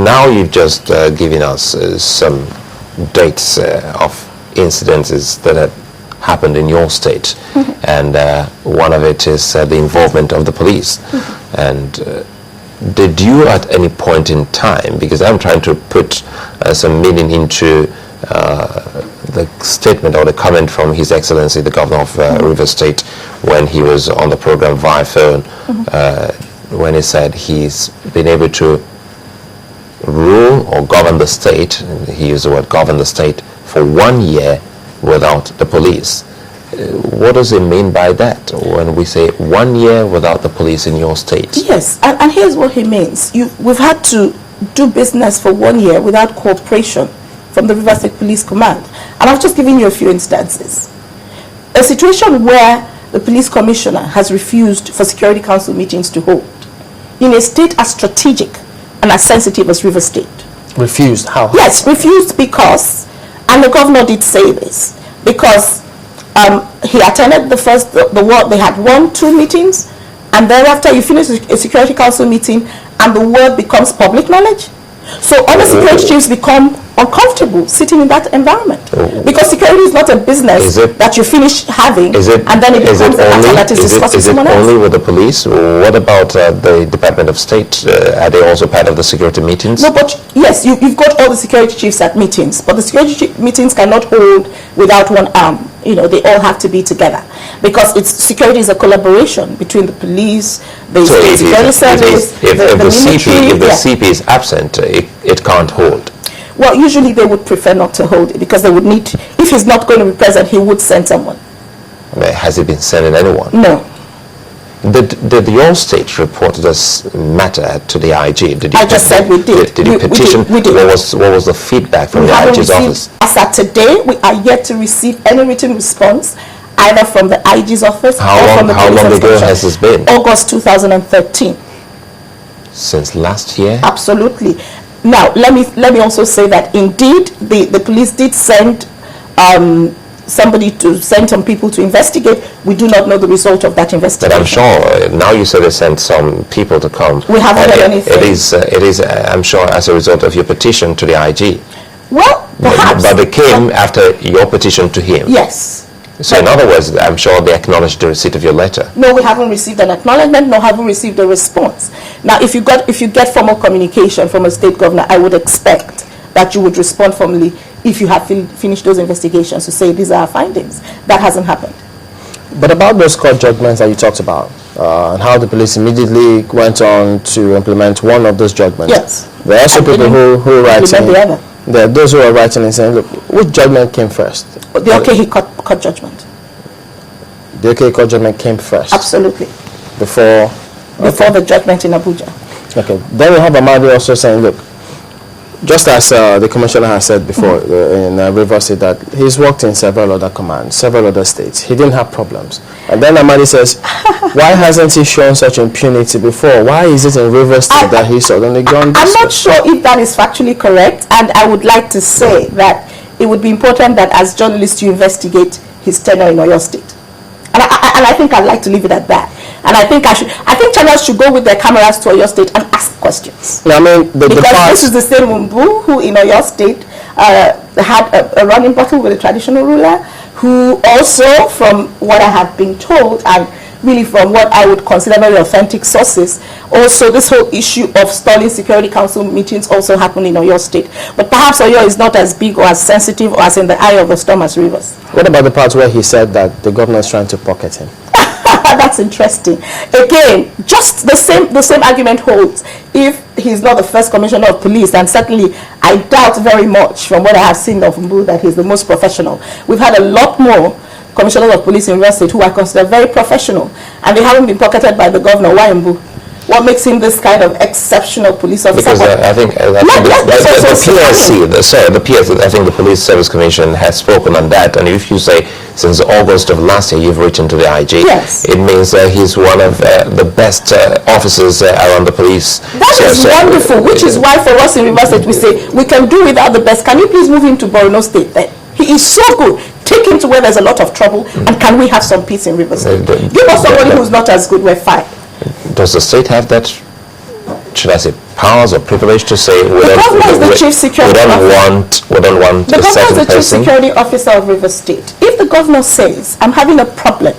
Now you've just given us some dates of incidences that had happened in your state, and one of it is the involvement of the police. And did you at any point in time, because I'm trying to put some meaning into the statement or the comment from His Excellency the Governor of Rivers State when he was on the program via phone, when he said he's been able to rule or govern the state, he used the word govern the state, for 1 year without the police. What does it mean by that when we say 1 year without the police in your state? Yes, and here's what he means. We've had to do business for 1 year without cooperation from the Rivers State Police Command. And I've just given you a few instances. A situation where the police commissioner has refused for Security Council meetings to hold in a state as strategic and as sensitive as Rivers State. Refused? How? Yes, refused because, and the governor did say this, because he attended they had 1-2 meetings, and thereafter you finish a Security Council meeting and the word becomes public knowledge. So other security chiefs become uncomfortable sitting in that environment, because security is not a business that you finish having and then it becomes a matter that is discussed with someone else. Is it only with the police? What about the Department of State? Are they also part of the security meetings? No, but yes, you've got all the security chiefs at meetings, but the security meetings cannot hold without one arm. You know, they all have to be together, because security is a collaboration between the police, the state security service, if the CP is absent, it can't hold. Well, usually they would prefer not to hold it, because they would need, if he's not going to be present, he would send someone. Has he been sending anyone? No. Did your state report this matter to the IG? I just said we did. Did you petition? We did. What was the feedback from the IG's office? As at today, we are yet to receive any written response, either from the IG's office or from the police. How long ago has this been? August 2013. Since last year? Absolutely. Now, let me also say that indeed the police did send send some people to investigate. We do not know the result of that investigation. But I'm sure, now you said they sent some people to come. We haven't heard anything. It is, I'm sure, as a result of your petition to the IG. Well, perhaps. But they came after your petition to him. Yes. So in other words, I'm sure they acknowledged the receipt of your letter. No, we haven't received an acknowledgement, nor have we received a response. Now, if you get formal communication from a state governor, I would expect that you would respond formally if you have finished those investigations to say these are our findings. That hasn't happened. But about those court judgments that you talked about, and how the police immediately went on to implement one of those judgments. Yes. There are also people who write in. There are those who are writing and saying, look, which judgment came first? The OK court judgment. The OK court judgment came first? Absolutely. Before the judgment in Abuja. Okay. Then we have Amadi also saying, look, just as the commissioner has said before in Rivers State, that he's worked in several other commands, several other states. He didn't have problems. And then Amadi says, why hasn't he shown such impunity before? Why is it in Rivers State that he's suddenly gone this way? I'm not sure if that is factually correct, and I would like to say that it would be important that as journalists you investigate his tenure in Oyo State. And I think I'd like to leave it at that. And I think channels should go with their cameras to Oyo State and ask questions. Yeah, I mean, because this is the same Mbu who in Oyo State had a running battle with a traditional ruler, who also, from what I have been told, and really from what I would consider very authentic sources, also this whole issue of stalling Security Council meetings also happened in Oyo State. But perhaps Oyo is not as big or as sensitive or as in the eye of the storm as Rivers. What about the part where he said that the governor is trying to pocket him? That's interesting. Again, just the same argument holds. If he's not the first commissioner of police, and certainly I doubt very much from what I have seen of Mbu that he's the most professional. We've had a lot more commissioners of police in Rivers State who I consider very professional, and they haven't been pocketed by the governor. Why Mbu? What makes him this kind of exceptional police officer? Because I think the PSC, I think the Police Service Commission has spoken on that, and if you say since August of last year you've written to the IG, yes, it means he's one of the best officers around the police. That is wonderful, which is why for us in Rivers State we say we can do without the best. Can you please move him to Borno State then? He is so good. Take him to where there's a lot of trouble, and can we have some peace in Rivers State? Give us somebody who's not as good, we're fine. Does the state have that should I say, powers or privilege to say we the governor is the chief security officer. We don't want the a governor certain is the chief person. security officer of Rivers State. If the governor says, I'm having a problem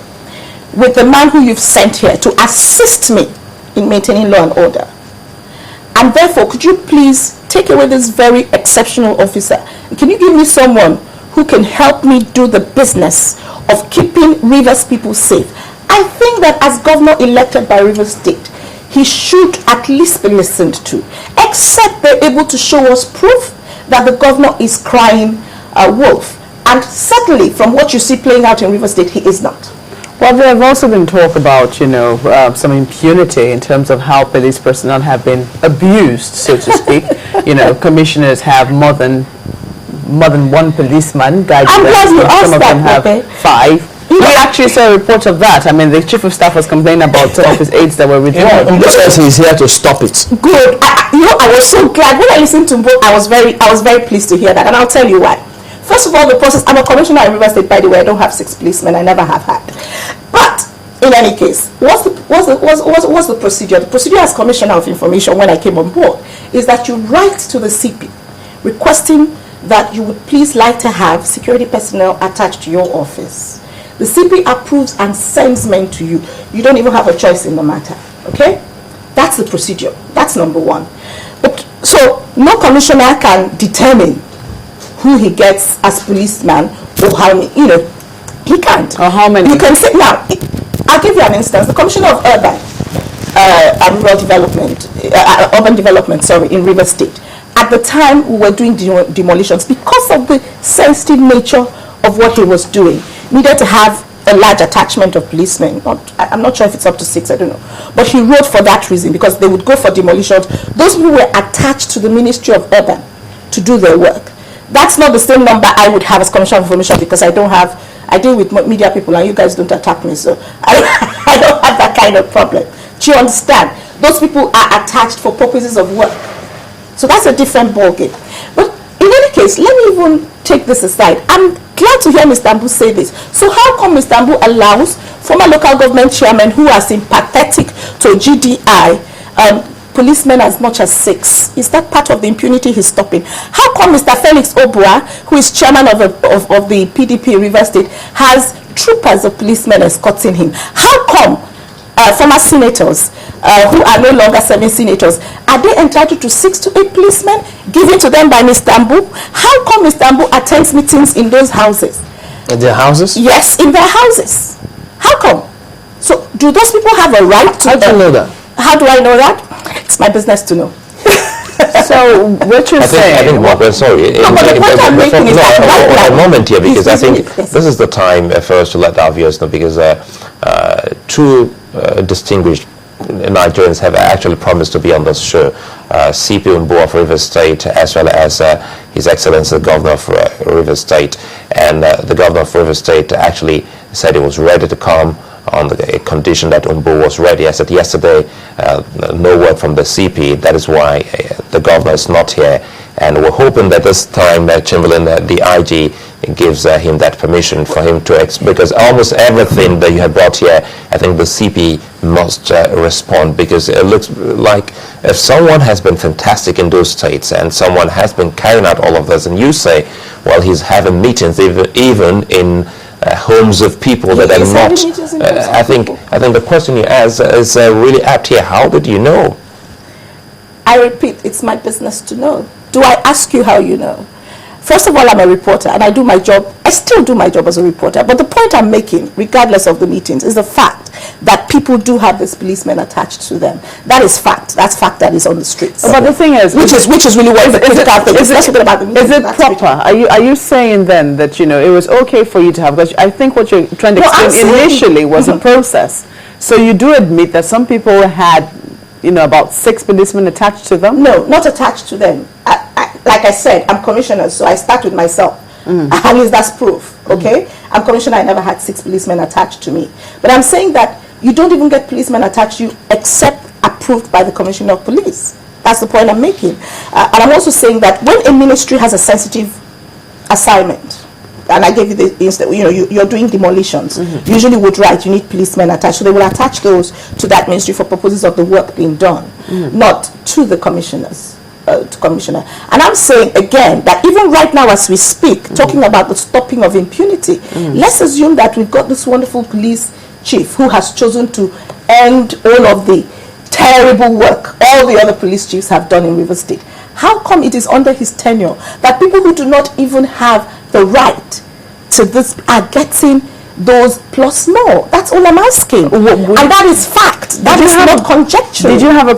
with the man who you've sent here to assist me in maintaining law and order, and therefore could you please take away this very exceptional officer? Can you give me someone who can help me do the business of keeping Rivers people safe? I think that as governor elected by Rivers State, he should at least be listened to, except they're able to show us proof that the governor is crying wolf. And certainly, from what you see playing out in Rivers State, he is not. Well, there have also been talk about, some impunity in terms of how police personnel have been abused, so to speak. Commissioners have more than one policeman guiding I'm glad you them. asked Some of them that, have 5. We actually saw a report of that. I mean, the chief of staff was complaining about some of his aides that were withdrawn. Because he's here to stop it. Good. I was so glad when I listened to Mbu. I was very pleased to hear that, and I'll tell you why. First of all, the process. I'm a commissioner in Rivers State, by the way. I don't have 6 policemen. I never have had. But in any case, what's the procedure? The procedure as Commissioner of Information when I came on board is that you write to the CP requesting that you would please like to have security personnel attached to your office. The CP approves and sends men to you. You don't even have a choice in the matter. Okay? That's the procedure. That's number one. But so no commissioner can determine who he gets as policeman or how many, he can't. Or how many? You can say, now, I'll give you an instance. The Commissioner of Urban Development, in Rivers State, at the time we were doing demolitions, because of the sensitive nature of what he was doing, needed to have a large attachment of policemen. I'm not sure if it's up to 6, I don't know. But he wrote for that reason, because they would go for demolitions. Those people were attached to the Ministry of Urban to do their work. That's not the same number I would have as Commissioner of Information, because I deal with media people and you guys don't attack me, so I don't have that kind of problem. Do you understand? Those people are attached for purposes of work. So that's a different ballgame. But in any case, let me even take this aside. I'm glad to hear Mr. Mbu say this. So how come Mr. Mbu allows former local government chairmen who are sympathetic to GDI policemen as much as 6? Is that part of the impunity he's stopping? How come Mr. Felix Obua, who is chairman of the PDP Rivers State, has troopers of policemen escorting him? How come former senators who are no longer serving senators, are they entitled to 6 to 8 policemen given to them by Mr. Mbu? How come Mr. Mbu attends meetings in those houses? In their houses? Yes, in their houses. How come? So do those people have a right to... How do you know that? How do I know that? It's my business to know. So what you're saying... No, but the point I'm making is that... a moment here, because I think yes. this is the time for us to let our viewers know, because 2 distinguished Nigerians have actually promised to be on this show. CP Mbu of Rivers State, as well as His Excellency the Governor of Rivers State. And the Governor of Rivers State actually said he was ready to come on the condition that Mbu was ready. I said yesterday, no word from the CP. That is why the Governor is not here. And we're hoping that this time Chamberlain, the IG, gives him that permission for him to, because almost everything that you have brought here, I think the CP must respond, because it looks like if someone has been fantastic in those states and someone has been carrying out all of this, and you say, well, he's having meetings even in homes of people that are not, I think the question you ask is really apt here. How did you know? I repeat, it's my business to know. Do I ask you how you know? First of all, I'm a reporter and I do my job. I still do my job as a reporter. But the point I'm making, regardless of the meetings, is the fact that people do have these policemen attached to them. That is fact. That's fact that is on the streets. But the thing is, which is really what is it proper? Are you saying then that it was okay for you to have? Because I think what you're trying to explain initially was a process. So you do admit that some people had about 6 policemen attached to them? No, not attached to them. Like I said, I'm commissioner, so I start with myself. At least that's proof, okay? I'm commissioner, I never had 6 policemen attached to me. But I'm saying that you don't even get policemen attached to you except approved by the Commissioner of Police. That's the point I'm making. And I'm also saying that when a ministry has a sensitive assignment, and I gave you the instance, you're doing demolitions, usually would write, you need policemen attached. So they will attach those to that ministry for purposes of the work being done, not to the commissioners. Commissioner, and I'm saying again that even right now as we speak, talking about the stopping of impunity, let's assume that we've got this wonderful police chief who has chosen to end all of the terrible work all the other police chiefs have done in Rivers State. How come it is under his tenure that people who do not even have the right to this are getting those plus more? That's all I'm asking. And that is fact. That is not conjecture. Did you have a